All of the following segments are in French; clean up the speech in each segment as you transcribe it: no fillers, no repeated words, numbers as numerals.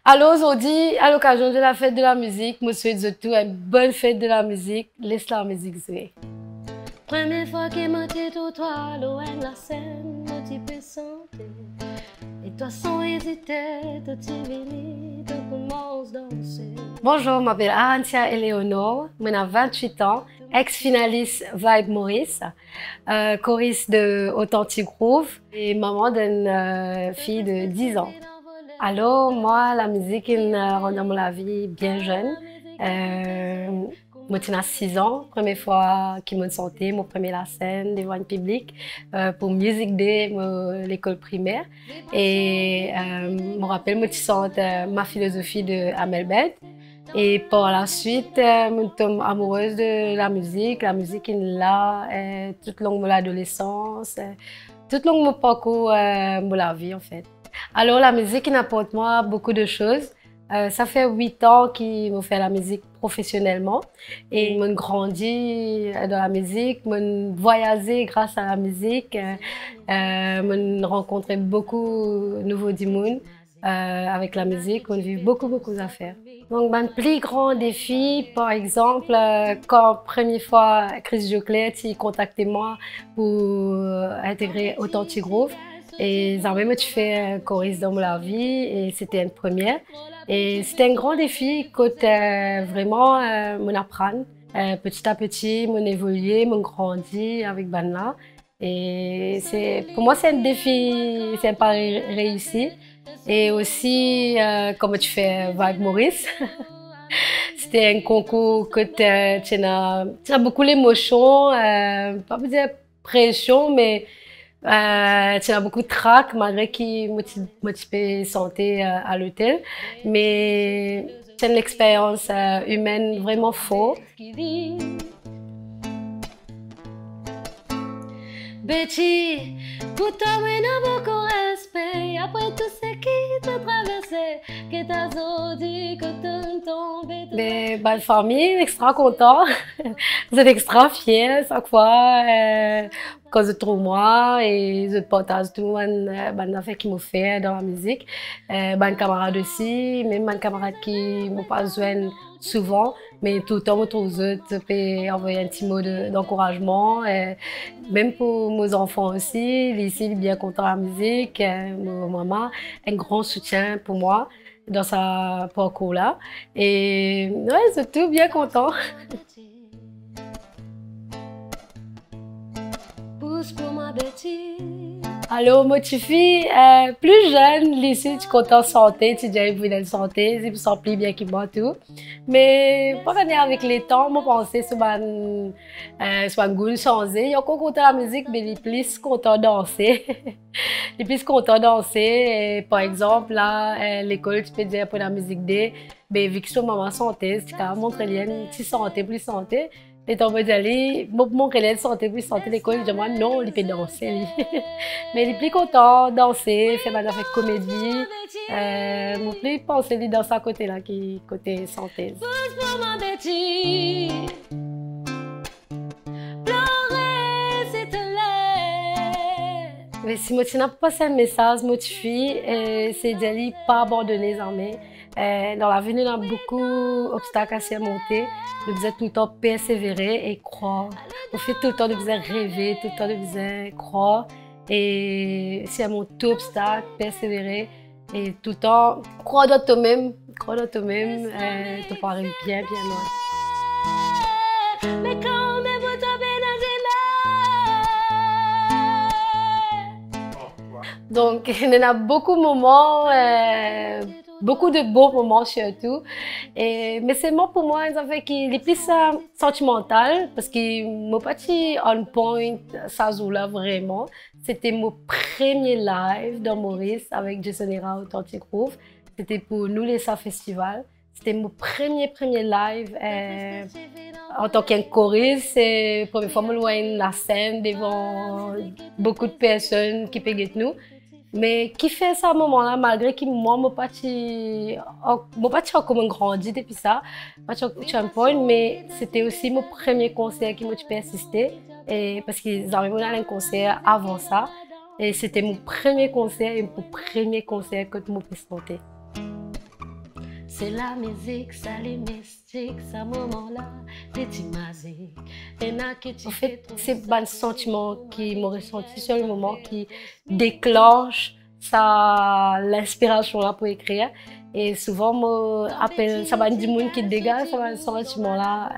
Alors aujourd'hui, à l'occasion de la fête de la musique, je souhaite tout une bonne fête de la musique. Laisse la musique jouer. Première fois que monté tout toi, loin la scène, tu peux sentir. Et toi sans hésiter, tu venu, tu commences à danser. Bonjour, je m'appelle Arantia Eleonore, j'ai 28 ans, ex-finaliste Vibe Maurice, choriste de Authentic Groove et maman d'une fille de 10 ans. Alors, moi, la musique rend dans la vie bien jeune. Moi, j'ai 6 ans, première fois que je chanté, mon premier la scène devant un public pour Music Day, l'école primaire. Et je me rappelle, moi, je chante ma philosophie de Amel Bent. Et par la suite, je tombe amoureuse de la musique est là, toute longue de l'adolescence, toute longue mon parcours de la vie en fait. Alors la musique apporte moi beaucoup de choses. Ça fait 8 ans que je fais la musique professionnellement et je grandis dans la musique, je voyagé grâce à la musique, je rencontré beaucoup de nouveaux monde avec la musique, on vit beaucoup d'affaires. Donc, mon plus grand défi, par exemple, quand première fois Chris Joclet a contacté moi pour intégrer Authentic Groove, et j'ai même fait un choriste dans ma vie et c'était une première. Et c'était un grand défi que vraiment mon apprendre. Petit à petit, mon évoluer, mon grandir avec Banla. Et pour moi, c'est un défi, c'est un pari réussi. Et aussi, comme tu fais Vibe Maurice, c'était un concours que tu as beaucoup d'émotions, pas pour dire pression, mais tu as beaucoup de trac malgré qu'il motive santé à l'hôtel. Mais c'est une expérience humaine vraiment forte. Betty, pour toi, moi, n'a beaucoup respect. Après tout ce qui t'a traversé, que t'as dit, que t'es tombé. Mais ma famille est extra content. Vous êtes extra fiers chaque fois quand je trouve moi et je partage tout les affaires qui m'ont fait dans la musique. Mes camarades aussi, même mes camarades qui m'ont pas besoin souvent, mais tout le temps, je trouve je peux envoyer un petit mot d'encouragement. Même pour mes enfants aussi, ici, ils sont bien contents de la musique. Ma maman, un grand soutien pour moi dans sa parcours là. Et ouais, c'est tout bien content. Pousse pour ma Betty. Alors, moi, tu fais plus jeune, ici, tu es content de santé, tu dis, vous de santé, c'est pour s'emplir bien qu'il va tout. Mais, pas venir avec les temps, moi, penser sur un goût changé. Il y a encore content de la musique, mais il est plus content de danser. Il est plus content de danser. Et, par exemple, là, l'école, tu peux dire pour la musique day, mais vu que sur maman santé, tu peux montrer une petite santé, plus santé. Et on me dit, mon relève santé, plus santé, l'école, je dis, moi, non, il peut danser. Mais il est plus content de danser, faire mal avec comédie. Mon plus penser dans sa côté là, qui côté santé. Pousse pour ma Betty. Pleurer, s'il te plaît. Mais si tu n'as pas passé un message, moi, tu fais, c'est de pas abandonner les armées. Dans la vie, il y a beaucoup d'obstacles à surmonter. Nous devons tout le temps persévérer et croire. On fait tout le temps, nous devons rêver, tout le temps, nous devons croire. Et si y a tout obstacle, persévérer. Et tout le temps, croire dans toi-même, tu peux arriver bien loin. Mais quand même, vous t'avez Donc, il y a beaucoup de moments, beaucoup de beaux moments surtout. Mais c'est pour moi, ça fait qu'il est plus sentimental parce que mon petit on point, ça joue là vraiment. C'était mon premier live dans Maurice avec Jason Era Authentic Groove. C'était pour nous les Festival. C'était mon premier live en tant qu'un choriste. C'est la première fois que je vois la scène devant beaucoup de personnes qui peuvent nous. Mais qui fait ça à un moment-là, malgré que moi, mon pas comme grandi depuis ça, pas point, mais c'était aussi mon premier concert qui m'a persisté. Et parce qu'ils avaient un concert avant ça. Et c'était mon premier concert que je me présentais. C'est la musique, ça les mystique, ça moment-là, les timasiques. En fait, c'est pas le sentiment qui m'a ressenti sur le moment qui déclenche l'inspiration là pour écrire. Et souvent, ça va être du monde qui dégage ce sentiment-là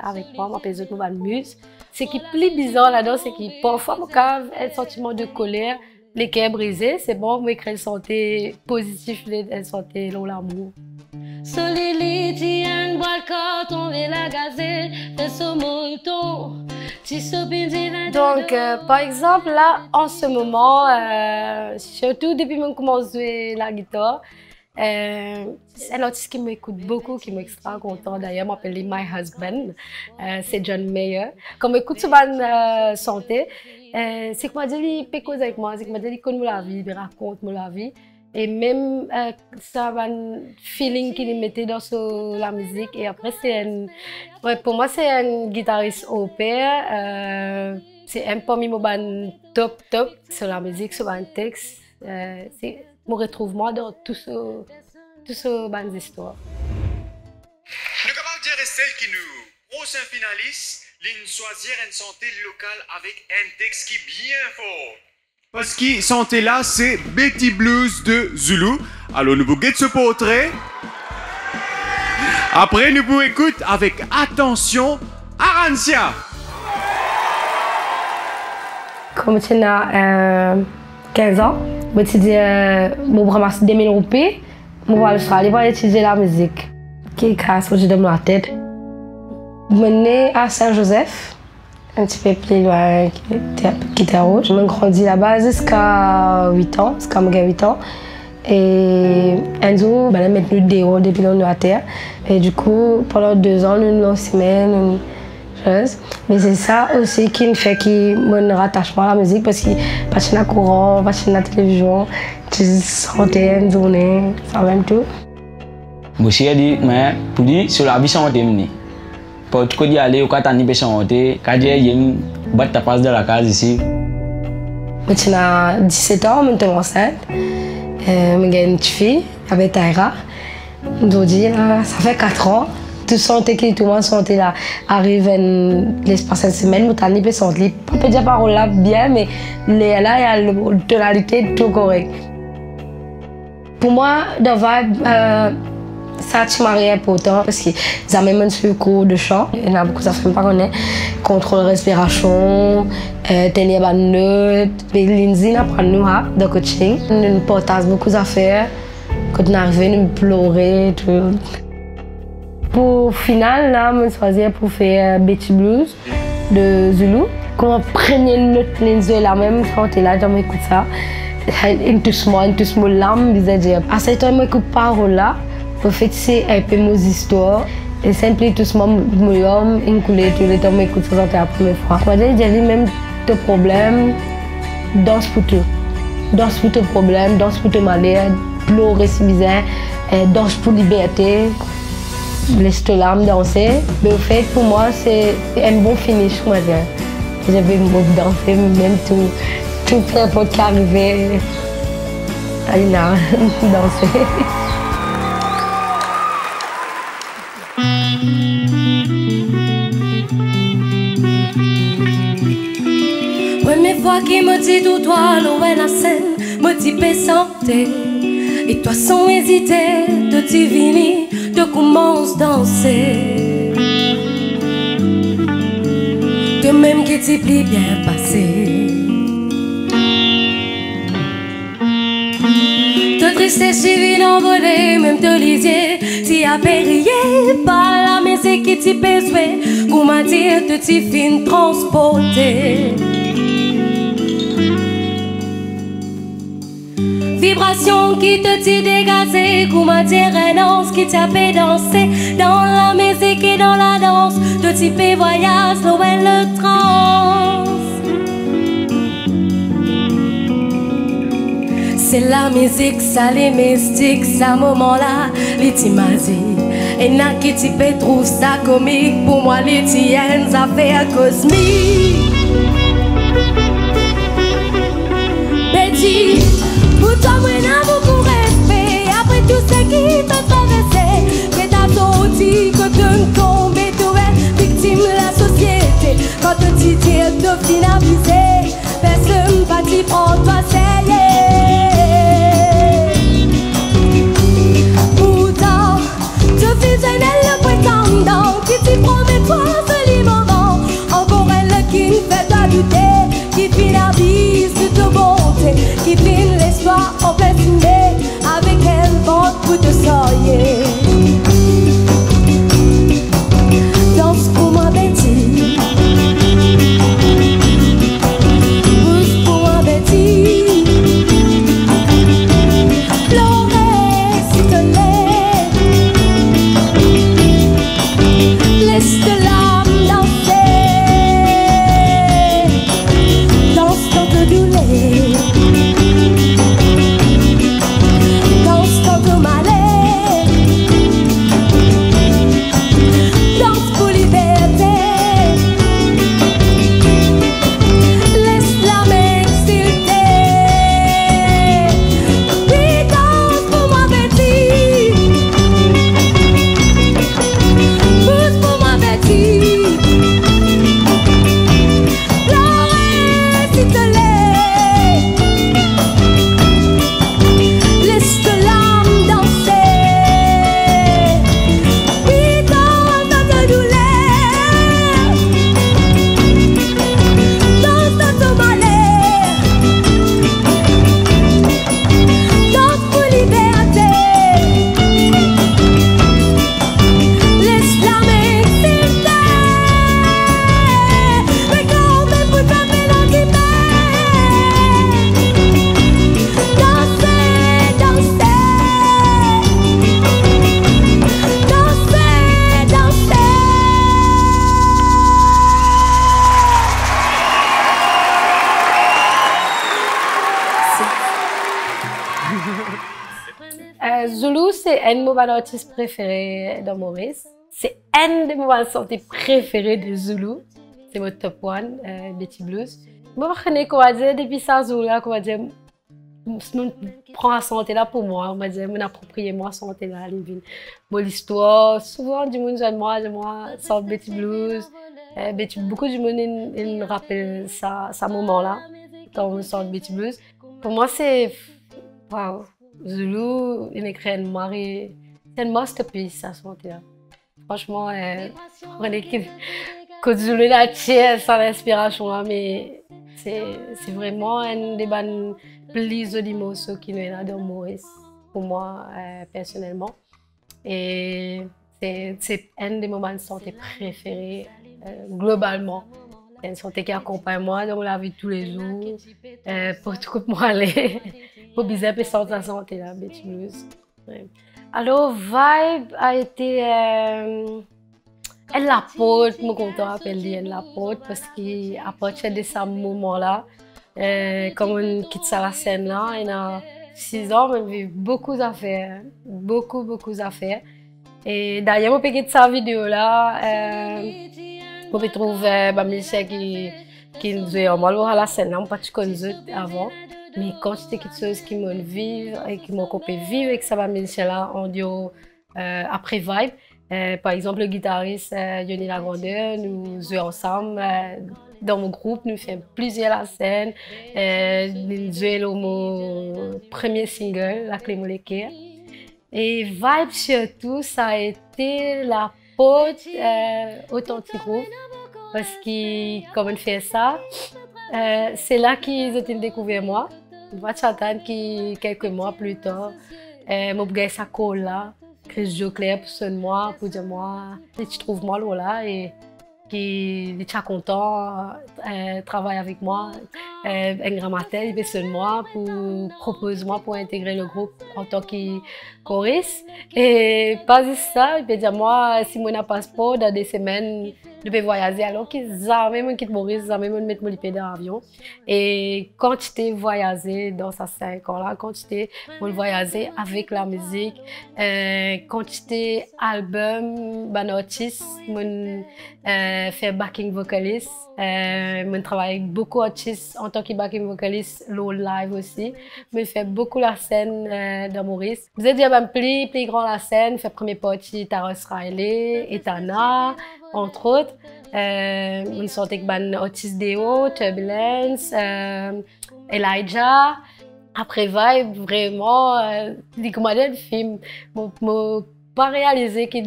avec moi, m'appelle les autres, ma muse. Ce qui est plus bizarre là-dedans, c'est que parfois, quand j'ai un sentiment de colère, les cœurs brisés, c'est bon, mais créer une santé positive, une santé dans l'amour. Soliliti en bois quand on veut la gazer, fais ce mouton. Donc, par exemple, là, en ce moment, surtout depuis que j'ai commencé la guitare, c'est un artiste qui m'écoute beaucoup, qui m'extra content d'ailleurs, m'appelle My Husband, c'est John Mayer. Quand j'écoute souvent santé, c'est que m'a dit il peut causer avec moi, c'est que m'a dit il connaît la vie, il raconte la vie. Et même ça un feeling qu'il mettait dans la musique. Et après, pour moi, c'est un guitariste au pair. C'est un peu mon top sur la musique, sur un texte. C'est mon retrouve-moi dans tout ce bande d'histoire. Nous capables de dire celle qui nous prochain finaliste, l'une choisir une santé locale avec un texte qui est bien fort. Parce que santé là, c'est Betty Blues de Zulu. Alors nous vous guettons ce portrait. Après, nous vous écoutons avec attention Arancia. Comme tu as 15 ans, je me ramasse 2000 roupies, je vais aller pour étudier la musique. Qui casse au-dessus de ma tête. Je suis née à Saint-Joseph. Un petit peu plus loin qui était rouge. Je grandi là-bas jusqu'à 8 ans, jusqu'à 8 ans. Et un jour, je me suis dehors depuis qu'on est à terre. Et du coup, pendant 2 ans, nous avons semaine, une chose. Mais c'est ça aussi qui me fait mon rattachement à la musique parce que pas de courant, pas de télévision, tu sentais une journée, ça même tout. Je me suis dit, mais pour dire, sur la vie, c'est un thème. Pour tout dire aller au cas où tu chanter, quand il y a une boîte à passe de la case ici. J'ai 17 ans, je suis enceinte. J'ai une petite fille avec Taïra. Aujourd'hui, ça fait 4 ans. Tout santé qui tout le monde santé là arrive l'espace de semaine, je suis pas santé. On peut dire parole là bien, mais là il y a la tonalité tout correct. Pour moi, dans vibe, ça tu m'as important parce que ça même un cours de chant. Il y en a beaucoup ça fait pas connaître contrôle respiration, tenir la note. Mais Lindsay apprend nous de coaching. Nous partageons beaucoup d'affaires. Quand on arrive, nous pleurer tout. Pour final là, je choisi pour faire Betty Blues de Zulu. Quand on prenait note Lindsay la même quand tu es là, j'écoute ça. Une touche l'âme, je dire. À ce temps, j'écoute parole là. En fait, c'est un peu mon histoire. Et simplement, tout ce monde, je coulé tout le temps, j'écoute ça la première fois. Moi, j'ai dit même tes problèmes, danse pour tout. Danse pour tes problèmes, danse pour tes malheurs, pleurer si bizarre, danse pour liberté. Laisse tes larmes danser. Mais en fait, pour moi, c'est un bon finish. J'avais danser, même tout peu importe qui arrivait, allez là, danser. Première fois qu'il me dit tout toi, l'eau est la scène, me dit paix santé. Et toi sans hésiter, de diviner, de commence danser. De même qui t'y plie bien passé. De tristesse suivi d'envoler, même de lisier, t'y a périllé par la musique qui t'y pésuait, comment dire, de t'y fin transporter. Vibration qui te dit dégager, comment dire un qui t'a fait danser dans la musique et dans la danse, de type voyage, loin le trans. C'est la musique, ça les mystiques, ça moment-là, les timazies. Et n'a qui type trouve ça comique, pour moi les tiennes, ça fait un cosmique. Betty, pour toi, moi, n'a beaucoup respect. Après tout ce qui t'a traversé, yeah. Danse pour moi, Betty. Bouge pour moi, Betty. Pleurez, s'il te plaît. Laisse de l'âme danser. Danse dans te douleur. Danse dans te malheur. Danse pour liberté. Laisse la m'exciter. Oui, danse pour moi, Betty. Bouge pour moi, Betty. Pleurez, s'il te plaît. Laisse de l'âme danser. Oui, danse dans ta douleur. Danse dans ton malheur. Danse pour liberté. Laisse la m'exciter. Mais quand même pour ta mélodie. Danser, danser. Danser, danser. Zulu, c'est un de mes artistes préférés de Maurice. C'est un de mes santé préférés de Zulu. C'est mon top one, Betty Blues. Moi, je connais quoi dire depuis ça, Zulu, quoi dire. Nous prend la santé là pour moi, on m'a dit, on approprie moi santé là, les villes. Bon, l'histoire, souvent du monde jeune moi, sans Betty Blues. Beaucoup du monde il rappelle ça moment là, quand on sort Betty Blues. Pour moi, c'est wow. Zulu, il écrit une marée, c'est une masterpiece ça santé là. Franchement, on est que Zulu là tient sans l'inspiration là, mais c'est vraiment un des bandes plus jolis morceaux qui nous est là dans Maurice pour moi personnellement. Et c'est un des moments de santé préférés globalement. C'est une santé qui accompagne moi dans la vie de tous les jours. Pour tout moi aller, pour bizarre et sentir la santé là, Betty Blues. Ouais. Alors Vibe a été elle l'apporte, je suis contente d'elle l'apporte parce qu'à partir de ce moment-là, comme on quitte la scène là, il y a 6 ans, on vit beaucoup d'affaires, beaucoup d'affaires. Et d'ailleurs, on peut quitter sa vidéo là, on peut trouver Michel qui nous est en mal à la scène là, on ne pas connaître avant. Mais quand c'était quelque chose qui m'ont vivre et qui m'ont coupé vivre avec ça Michel là, on dit après Vibe. Par exemple, le guitariste Yoni Lagrandeur, nous jouons ensemble dans mon groupe, nous faisons plusieurs la scène. Nous jouons mon premier single, La Clé moléculaire. Et Vibe surtout, ça a été la porte Authentic Groove. Parce que, comme on fait ça, c'est là qu'ils ont découvert moi. Je vois Chantal qui, quelques mois plus tard, m'a gagné sa colle là. Chris Joclair pour moi, pour dire moi, tu trouves moi là et qui est content travaille avec moi, un grand matin, il besoin de moi pour proposer moi pour intégrer le groupe en tant que choriste. Et pas juste ça, il peut dire moi si moi n'a passeport dans des semaines je peux voyager alors qu'ils jamais moi quitte Maurice, jamais moi mettre mon pied dans l'avion. Et quand j'étais voyagé dans ces 5 ans là, quand j'étais voyagé avec la musique, quand j'étais album artiste, mon fait backing vocaliste, mon travaille avec beaucoup d'artistes en tant que backing vocaliste, low live aussi, mais fait beaucoup la scène dans Maurice. Vous êtes déjà plus grand la scène, fait première partie Taros Riley, Etana, entre autres. On sortait avec ban Otis Deo, Turbulence, Elijah. Après Vibe, vraiment, les commandants de film m'ont pas réalisé que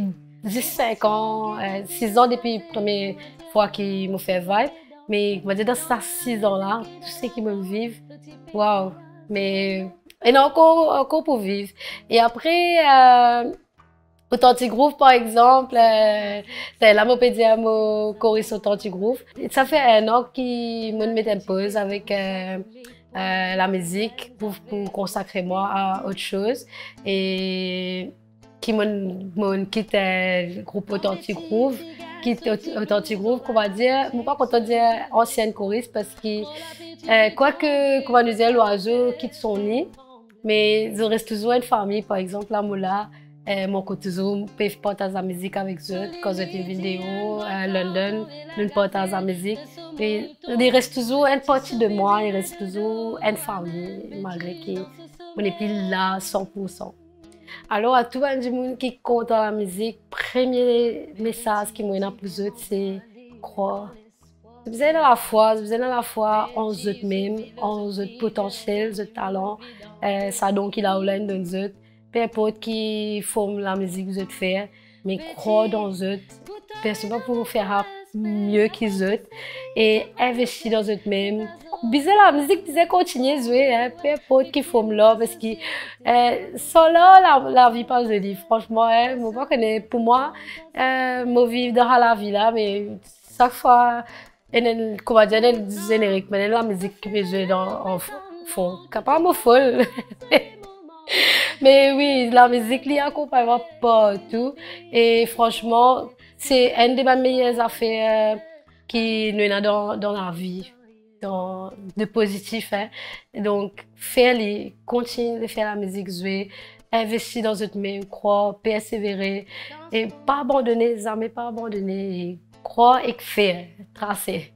5 ans, 6 ans depuis la première fois qu'ils m'ont fait Vibe. Mais on va dire dans ces 6 ans-là, tout ce qu'ils me vivent, waouh! Mais Et encore pour vivre. Et après, Authentic Groove, par exemple, là, je peux dire mon choriste Authentic Groove. Ça fait 1 an qu'il me met en pause avec la musique pour consacrer moi à autre chose. Et qui me quitte le groupe Authentic Groove. Quitte Authentic Groove, qu'on va dire, je ne suis pas content de dire ancienne choriste parce que, quoique, qu'on va nous dire, l'oiseau quitte son nid, mais il reste toujours une famille. Par exemple, la Moula, mon côté toujours peut partager la musique avec eux quand j'ai une vidéo à London, nous partageons la musique. Et il reste toujours une partie de moi, il reste toujours une famille, malgré qu'on n'est plus là 100%. Alors, à tout le monde qui compte dans la musique, le premier message qui m'a pour eux, c'est croire. Vous êtes dans la foi en eux-mêmes, en leur potentiel, leur talent, ça donc il a au l'air de eux. Peu importe qui forme la musique que vous faites, mais croire dans eux, personne ne peut faire mieux qu'ils eux et investir dans eux-mêmes. La musique disait continuer à jouer, hein, peu importe qui forme là, parce que sans là, la vie passe de livre. Franchement, hein, pour moi, je vis dans la vie là, mais chaque fois, comment dire, un générique, mais la musique qui me joue en fond, capable de folle. Mais oui, la musique l'y accompagne partout. Et franchement, c'est une des meilleures affaires qui nous a dans la vie, de positif. Hein. Donc, faire-les, continuer de faire la musique jouer, investir dans votre main, croire, persévérer et pas abandonner, jamais pas abandonner, croire et faire, tracer.